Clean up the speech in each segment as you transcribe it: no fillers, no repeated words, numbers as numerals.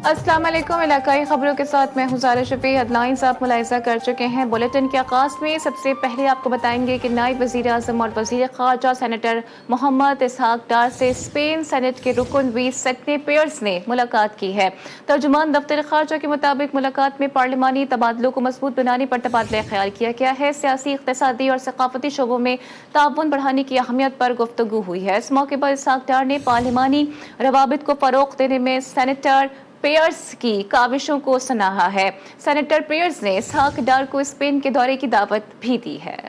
अस्सलाम वालेकुम। इलाकाई खबरों के साथ मैं हूं ज़ारा शफी। हेडलाइंस आप मुलाहिज़ा कर चुके हैं। बुलेटिन के आगाज़ में सबसे पहले आपको बताएंगे कि नायब वज़ीर आज़म और वज़ीर ख़ारजा सेनेटर मोहम्मद इसहाक डार से स्पेन सेनेट के रुकन वीस सेक्ने पेयर्स ने मुलाकात की है। तर्जुमान दफ्तर ख़ारजा के मुताबिक मुलाकात में पार्लिमानी तबादलों को मजबूत बनाने पर तबादला ख्याल किया गया है। सियासी, इक़्तिसादी और सक़ाफ़ती शोबों में ताउन बढ़ाने की अहमियत पर गुफ्तगू हुई है। इस मौके पर इसहाक डार ने पार्लिमानी रवाबित को फ़रोग़ देने में सेनेटर पेयर्स की काविशों को सराहा है। सेनेटर पेयर्स ने इसहाक डार को स्पेन के दौरे की दावत भी दी है।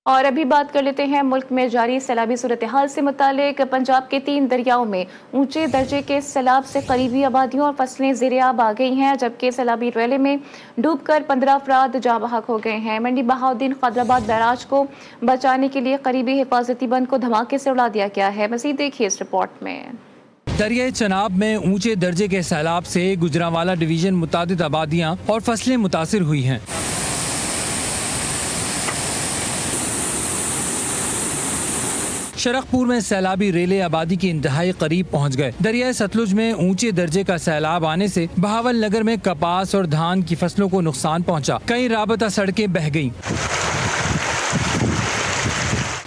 और अभी बात कर लेते हैं मुल्क में जारी सैलाबी सूरत हाल से मुतालिक। पंजाब के 3 दरियाओं में ऊंचे दर्जे के सैलाब से करीबी आबादियों और फसलें ज़ेर-ए-आब आ गई हैं, जबकि सैलाबी रैले में डूबकर 15 अफराद जाँ बहक हो गए हैं। मंडी बहाउद्दीन खैबराबाद बैराज को बचाने के लिए करीबी हिफाजती बंद को धमाके से उड़ा दिया गया है। मज़ीद देखिए इस रिपोर्ट में। दरियाए चनाब में ऊंचे दर्जे के सैलाब से गुजरांवाला डिवीजन मुतादिद आबादियाँ और फसलें मुतासिर हुई हैं। शरखपुर में सैलाबी रेले आबादी की इंतहाई करीब पहुंच गए। दरियाए सतलुज में ऊंचे दर्जे का सैलाब आने से बहावल नगर में कपास और धान की फसलों को नुकसान पहुंचा। कई राबता सड़कें बह गईं।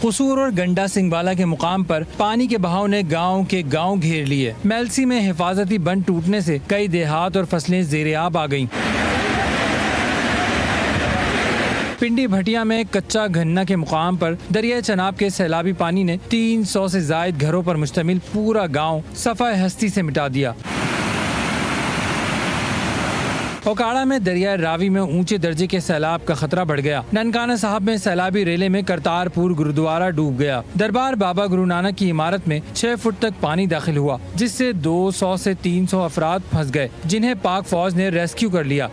कसूर और गंडा सिंहवाला के मुकाम पर पानी के बहाव ने गांव के गांव घेर लिए। मेलसी में हिफाजती बंद टूटने से कई देहात और फसलें ज़ेर-ए-आब आ गईं। पिंडी भटिया में कच्चा गन्ना के मुकाम पर दरिया चनाब के सैलाबी पानी ने 300 से जायद घरों पर मुश्तमिल पूरा गांव सफाए हस्ती से मिटा दिया। ओकाड़ा में दरिया रावी में ऊंचे दर्जे के सैलाब का खतरा बढ़ गया। ननकाना साहब में सैलाबी रेले में करतारपुर गुरुद्वारा डूब गया। दरबार बाबा गुरु नानक की इमारत में 6 फुट तक पानी दाखिल हुआ, जिससे 200 से 300 अफराद फंस गए, जिन्हें पाक फौज ने रेस्क्यू कर लिया।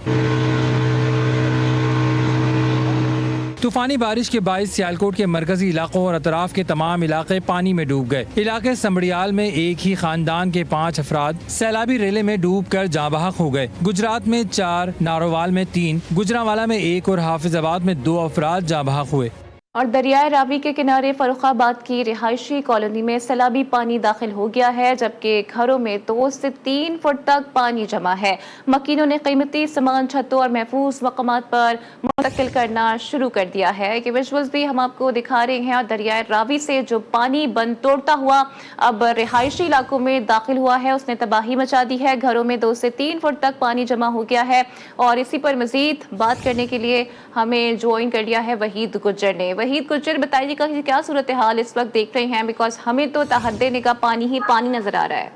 तूफानी बारिश के बाइस सियालकोट के मरकजी इलाकों और अतराफ के तमाम इलाके पानी में डूब गए। इलाके संबड़ियाल में एक ही खानदान के 5 अफराद सैलाबी रेले में डूब कर जाँ बहक हो गए। गुजरात में 4, नारोवाल में 3, गुजरांवाला में 1 और हाफिजाबाद में 2 अफराद जाँ बहक हुए। और दरियाए रावी के किनारे फर्रुखाबाद की रिहायशी कॉलोनी में सैलाबी पानी दाखिल हो गया है, जबकि घरों में 2 से 3 फुट तक पानी जमा है। मकीनों ने कीमती सामान छतों और महफूज मकामात पर मुंतकिल करना शुरू कर दिया है। कि विजुअल्स भी हम आपको दिखा रहे हैं। और दरियाए रावी से जो पानी बंद तोड़ता हुआ अब रिहायशी इलाकों में दाखिल हुआ है, उसने तबाही मचा दी है। घरों में 2 से 3 फुट तक पानी जमा हो गया है। और इसी पर मजीद बात करने के लिए हमें ज्वाइन कर लिया है वहीद गुज्जर ने। वहीद गुज्जर, बताइएगा कि क्या सूरत हाल इस वक्त देख रहे हैं, बिकॉज हमें तो तहद्दे निगाह पानी ही पानी नजर आ रहा है।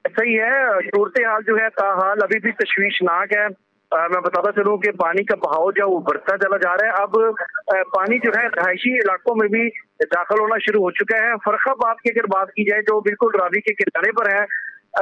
सही है, सूरत हाल जो है ताहाल अभी भी तशवीशनाक है। मैं बताता चलूं कि पानी का बहाव जो वो बढ़ता चला जा रहा है। अब पानी जो है रहायशी इलाकों में भी दाखिल होना शुरू हो चुका है। फर्रुखाबाद की अगर बात की जाए जो बिल्कुल रावी के किनारे पर है,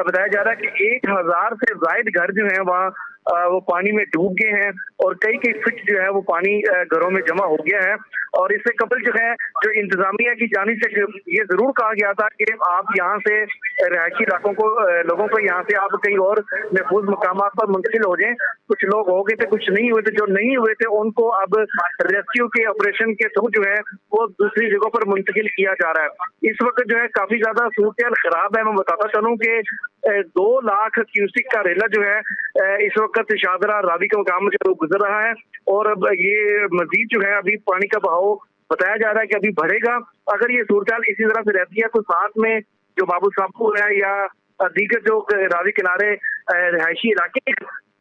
बताया जा रहा है कि 1000 से जायद घर जो है वहाँ वो पानी में डूब गए हैं और कई फीट जो है वो पानी घरों में जमा हो गया है। और इससे कबल जो है जो इंतजामिया की जानिब से ये जरूर कहा गया था कि आप यहाँ से रहायशी इलाकों को लोगों को यहाँ से आप कहीं और महफूज मकामात पर मुंतकिल हो जाएं। कुछ लोग हो गए थे, कुछ नहीं हुए थे। जो नहीं हुए थे उनको अब रेस्क्यू के ऑपरेशन के थ्रू जो है वो दूसरी जगहों पर मुंतकिल किया जा रहा है। इस वक्त जो है काफी ज्यादा सूरत खराब है। मैं बताता चलूँ कि 2 लाख क्यूसिक का रेला जो है इस वक्त शाहदरा रावी के मुकाम से गुजर रहा है। और अब ये मजीद जो है अभी पानी का बहाव बताया जा रहा है कि अभी बढ़ेगा। अगर ये सूरत इसी तरह से रहती है तो साथ में जो बाबू साहपुर है या दीगर जो रावी किनारे रिहायशी इलाके हैं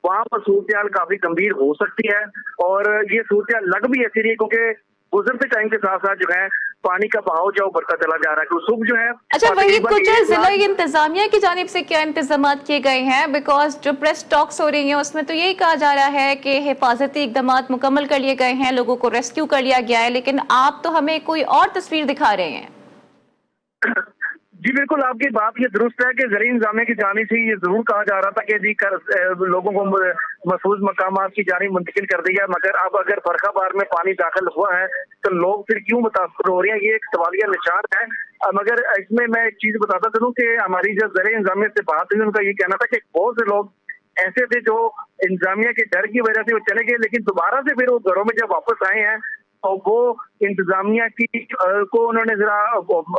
वहाँ पर सूरत काफी गंभीर हो सकती है। और ये सूरत लग भी ऐसी रही है क्योंकि गुजरते टाइम के साथ साथ जो है पानी का बहाव जो बढ़ता चला जा रहा है। सुबह जो है अच्छा, वही कुछ जिला इंतजामिया की जानिब से क्या इंतजाम किए गए हैं? बिकॉज जो प्रेस टॉक्स हो रही है उसमें तो यही कहा जा रहा है कि हिफाजती इकदाम मुकम्मल कर लिए गए हैं, लोगों को रेस्क्यू कर लिया गया है, लेकिन आप तो हमें कोई और तस्वीर दिखा रहे हैं। जी बिल्कुल, आपकी बात ये दुरुस्त है कि ज़रिए इंतजामिया की जानिब से ये जरूर कहा जा रहा था कि जी लोगों को महफूज मकामात की जानिब मुंतकिल कर दिया, मगर अब अगर फर्रुखाबाद में पानी दाखिल हुआ है तो लोग फिर क्यों मुतासर हो रहे हैं, ये एक सवालिया निशान है। मगर इसमें मैं एक चीज बताता चलूं कि हमारी जब ज़रिए इंतजामिया से बात हुई उनका ये कहना था कि बहुत से लोग ऐसे थे जो इंतजामिया के डर की वजह से वो चले गए, लेकिन दोबारा से फिर वो घरों में जब वापस आए हैं और वो इंतजामिया की को उन्होंने जरा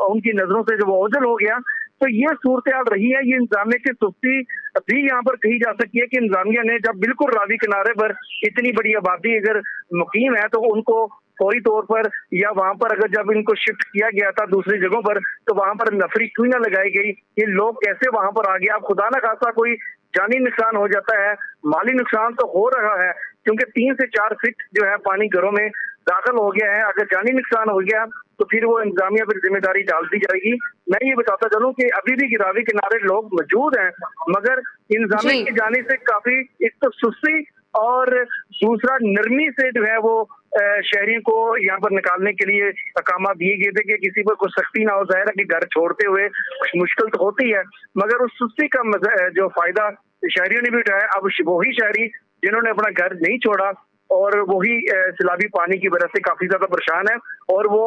उनकी नजरों से जब ओझल हो गया, तो ये सूरत हाल रही है। ये इंतजामिया की सुस्ती भी यहाँ पर कही जा सकती है कि इंतजामिया ने जब बिल्कुल रावी किनारे पर इतनी बड़ी आबादी अगर मुकीम है, तो उनको फौरी तौर पर या वहां पर अगर जब इनको शिफ्ट किया गया था दूसरी जगहों पर, तो वहां पर नफरी क्यों ना लगाई गई, ये लोग कैसे वहां पर आ गया। अब खुदा ना खासा कोई जानी नुकसान हो जाता है, माली नुकसान तो हो रहा है, क्योंकि 3 से 4 फीट जो है पानी घरों में दाखिल हो गया है। अगर जानी नुकसान हो गया तो फिर वो इंतजामिया पर जिम्मेदारी डाल दी जाएगी। मैं ये बताता चलूं कि अभी भी रावी किनारे लोग मौजूद हैं, मगर इंतजामिया की जाने से काफी एक तो सुस्ती और दूसरा नरमी से जो है वो शहरियों को यहाँ पर निकालने के लिए अहकाम दिए गए थे कि किसी पर कोई सख्ती ना हो। जाहिर है कि घर छोड़ते हुए कुछ मुश्किल तो होती है, मगर उस सुस्ती का जो फायदा शहरियों ने भी उठाया। अब वही शहरी जिन्होंने अपना घर नहीं छोड़ा और वही सैलाबी पानी की वजह से काफी ज्यादा परेशान है, और वो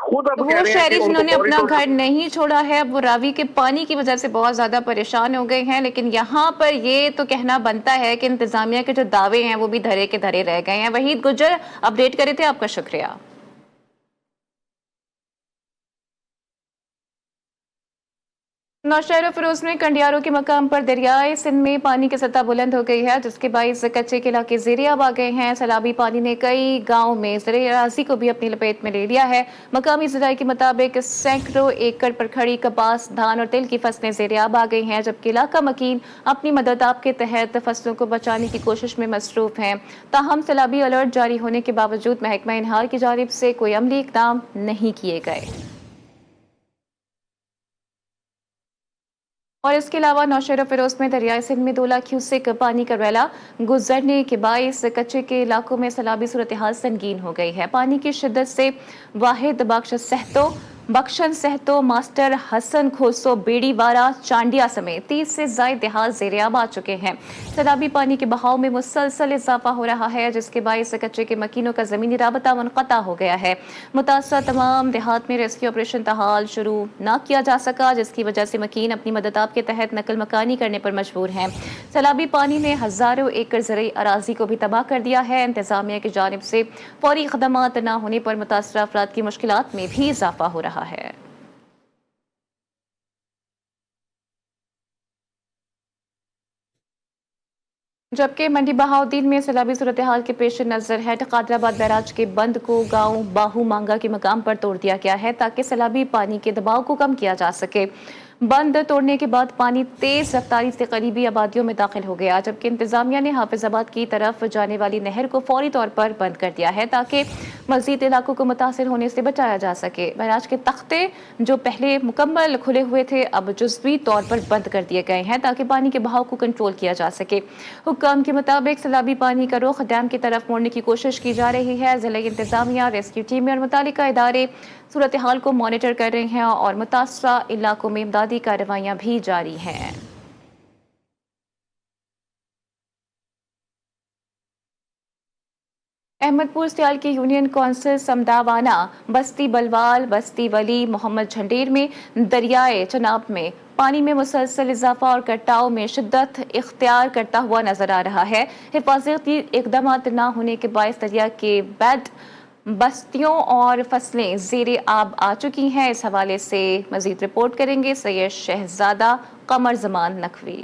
खुद अब कह वो रहे हैं शहरी कि जिन्होंने उनको अपना घर नहीं छोड़ा है, अब वो रावी के पानी की वजह से बहुत ज्यादा परेशान हो गए हैं। लेकिन यहाँ पर ये तो कहना बनता है कि इंतजामिया के जो दावे हैं वो भी धरे के धरे रह गए हैं। वहीद गुज्जर अपडेट करे थे, आपका शुक्रिया। नौशहर फिरोज में कंडियारों के मकाम पर दरियाए सिंध में पानी की सतह बुलंद हो गई है, जिसके बाइस कच्चे के इलाके ज़ेरे-आब आ गए हैं। सैलाबी पानी ने कई गांव में ज़राई अराज़ी को भी अपनी लपेट में ले लिया है। मकामी ज़राए के मुताबिक सैकड़ों एकड़ पर खड़ी कपास, धान और तिल की फसलें ज़ेरे-आब आ गई हैं, जबकि इलाका मकीन अपनी मदद आप के तहत फसलों को बचाने की कोशिश में मसरूफ हैं। ताहम सैलाबी अलर्ट जारी होने के बावजूद महकमा इनहार की जानिब से कोई अमली इक़दाम नहीं किए गए। और इसके अलावा नौशहर फिरोज में दरियाए सिंध में 2 लाख क्यूसेक पानी का रैला गुजरने के बाइस कच्चे के इलाकों में सैलाबी सूरत हाल संगीन हो गई है। पानी की शिद्दत से वाहिद बख्शन सहतो, मास्टर हसन खोसो, बेड़ीवारा, चांडिया समेत 30 से ज़ायद देहात ज़ेरे-आब आ चुके हैं। सैलाबी पानी के बहाव में मुसलसल इजाफा हो रहा है, जिसके बाइस कच्चे के मकीनों का ज़मीनी राबता मुनक़ता हो गया है। मुतासर तमाम देहात में रेस्क्यू ऑपरेशन ताहाल शुरू न किया जा सका, जिसकी वजह से मकीन अपनी मदद आप के तहत नकल मकानी करने पर मजबूर हैं। सैलाबी पानी ने हज़ारों एकड़ ज़रई अराज़ी को भी तबाह कर दिया है। इंतजामिया की जानिब से फौरी खदमात न होने पर मुतासर अफराद की मुश्किलात में भी इजाफा हो रहा है। जबकि मंडी बहाउद्दीन में सैलाबी सूरत हाल के पेश नजर है कादराबाद बैराज के बंद को गांव बाहू मांगा के मकाम पर तोड़ दिया गया है, ताकि सैलाबी पानी के दबाव को कम किया जा सके। बंद तोड़ने के बाद पानी तेज रफ्तारी से करीबी आबादियों में दाखिल हो गया, जबकि इंतजामिया ने हाफिजाबाद की तरफ जाने वाली नहर को फौरी तौर पर बंद कर दिया है, ताकि मजीद इलाकों को मुतासिर होने से बचाया जा सके। बैराज के तख्ते जो पहले मुकम्मल खुले हुए थे, अब जुज़वी तौर पर बंद कर दिए गए हैं, ताकि पानी के बहाव को कंट्रोल किया जा सके। हुक्काम के मुताबिक सैलाबी पानी का रुख डैम की तरफ मोड़ने की कोशिश की जा रही है। जिला इंतजामिया, रेस्क्यू टीमें और मुतालिका इदारे सूरत हाल को मॉनिटर कर रहे हैं और मुतासरा इलाकों में इमदादी कार्रवाइयां भी जारी हैं। अहमदपुर सियाल की यूनियन कौंसिल समदावाना, बस्ती बलवाल, बस्ती वली, मोहम्मद झंडेर में दरियाए चनाब में पानी में मुसलसल इजाफा और कटाव में शिद्दत इख्तियार करता हुआ नजर आ रहा है। हिफाजती इकदाम न होने के बायस दरिया के बेड, बस्तियों और फसलें ज़ेरे आब आ चुकी हैं। इस हवाले से मजीद रिपोर्ट करेंगे सैयद शहजादा कमर जमान नकवी।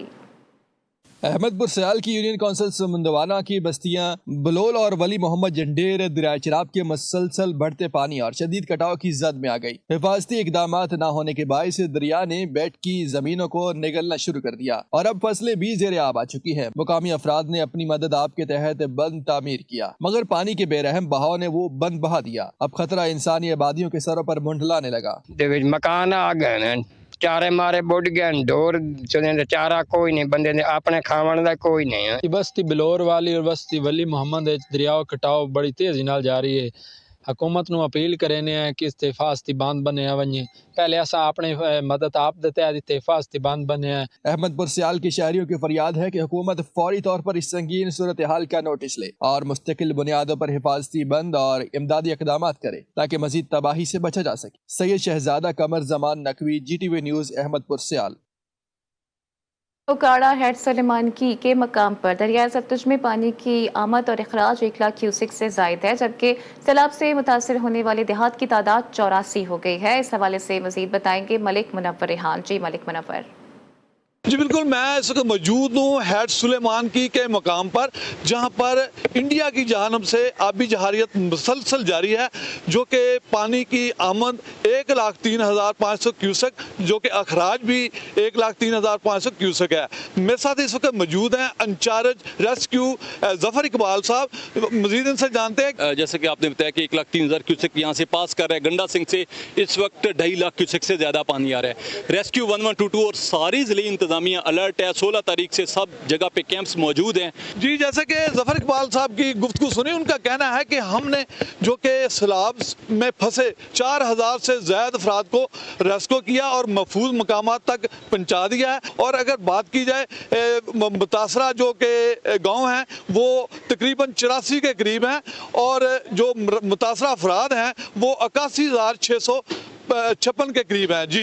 अहमदपुर सियाल की यूनियन कौंसिल समंदवाना की बस्तियां बलोल और वली मोहम्मद झंडेर दरिया चनाब के मुसलसल बढ़ते पानी और शदीद कटाव की जद में आ गई। हिफाजती इकदाम न होने के बायस दरिया ने बेट की जमीनों को निगलना शुरू कर दिया और अब फसलें भी ज़ेरे आब आ चुकी हैं। मुकामी अफराद ने अपनी मदद आप के तहत बंद तामीर किया, मगर पानी के बेरहम बहाव ने वो बंद बहा दिया। अब खतरा इंसानी आबादियों के सरों पर मुंडलाने लगा। मकान आ गए, चारे मारे बुढ़ गए, ढोर चले, चारा कोई नहीं, बंदे ने अपने खावन का कोई नहीं है। बस्ती बिलोर वाली और बस्ती वली मोहम्मद दरियाओ कटाव बड़ी तेजी नाल जारी है। हुकूमत नूं अपील करेने हैं कि हिफाजती बांध बने वने। पहले असा अपने मदद आप देते हैं, हिफाजती बांध बने हैं। अहमदपुर सियाल के शहरियों की फरियाद है कि हुकूमत फौरी तौर पर इस संगीन सूरत हाल का नोटिस ले और मुस्तकिल बुनियादों पर हिफाजती बंद और इमदादी इकदाम करे, ताकि मजीद तबाही से बचा जा सके। सैयद शहजादा कमर जमान नकवी, GTV न्यूज़, अहमदपुर सियाल। ओकाड़ा हेड सुलेमान की के मकाम पर दरिया सतलुज में पानी की आमद और अखराज 1 लाख क्यूसिक से जायद है, जबकि सैलाब से मुतासर होने वाले देहात की तादाद 84 हो गई है। इस हवाले से मजीद बताएंगे मलिक मुनव्वर रेहान। जी मलिक मुनव्वर। जी बिल्कुल, मैं इस वक्त मौजूद हूँ हेड सुलेमान की के मकाम पर, जहाँ पर इंडिया की जानिब से आबी जहारियत मुसलसल जारी है, जो कि पानी की आमद 1,03,500 क्यूसेक, जो कि अखराज भी 1,03,500 क्यूसेक है। मेरे साथ इस वक्त मौजूद हैं इंचार्ज रेस्क्यू जफर इकबाल साहब। मजीद इनसे जानते हैं। जैसे कि आपने बताया कि 1,03,000 क्यूसेक यहाँ से पास कर रहा है। गंडा सिंह से इस वक्त 2.5 लाख क्यूसेक से ज़्यादा पानी आ रहा है। रेस्क्यू 1122 और सारी ज़िले इंतजामिया अलर्ट है। 16 तारीख से सब जगह पे कैंप्स मौजूद हैं। जी, जैसे कि जफर इकबाल साहब की गुफ्तगू सुनी, उनका कहना है कि हमने जो कि सैलाब में फंसे 4,000 से ज़्यादा अफराद को रेस्क्यू किया और महफूज मकामात तक पहुँचा दिया है। और अगर बात की जाए मुतासरा जो कि गाँव हैं वो तकरीबन 84 के करीब हैं, और जो मुतासरा अफराद हैं वो 81,656 के करीब हैं। जी।